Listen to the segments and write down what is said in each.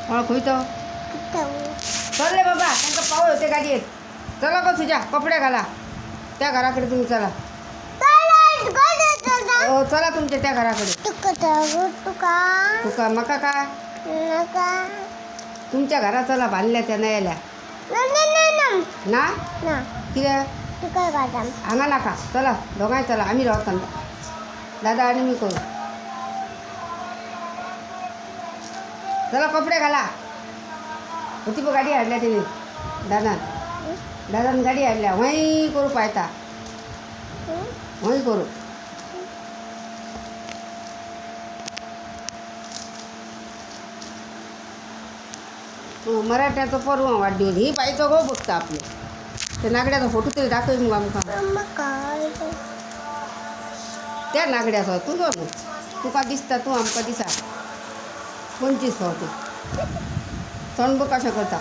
खुयतो चल रे बाबा त्यांचा पाऊल होते गाडीत. चला का तुझ्या कपडे घाला त्या घराकडे तुम्ही चला. हो चला तुमच्या त्या घराकडे. तुका मका का तुमच्या घरात चला बांधल्या त्या नयल्या ना किती हांगा नाका. चला दोघांय चला आम्ही राहतो दादा आणि मी करू. चला कपडे घाला. होती पण गाडी हाडल्या तिने दादान गाडी हाडल्या वही करू पाहता वही करू. मराठ्याचं पर्व वाढदिवस ही पाहिजे गो बघता आपले त्या नागड्याचा फोटो तरी दाखव मग आमकां. त्या नागड्याचा तू जो तुका दिसता तू आमकां दिसा 25 फावटी तोंड कशें करता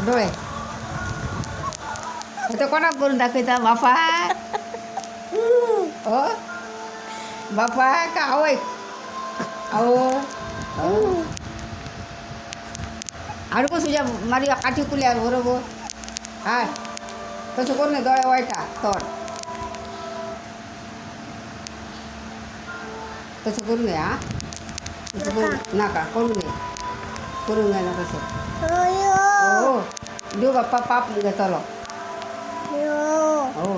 डोळे ते कोणाक करून दाखयता बापा हो बापा का आवय आवय हाडको तुझ्या मारी काठी कुल्यार बरोबर हाय तसं करून डोळे वायटा तोंड तसं करू नये. हां तसं करू नाका करू नये ना तसं. हो देव बाप्पा पाप घेतलो. हो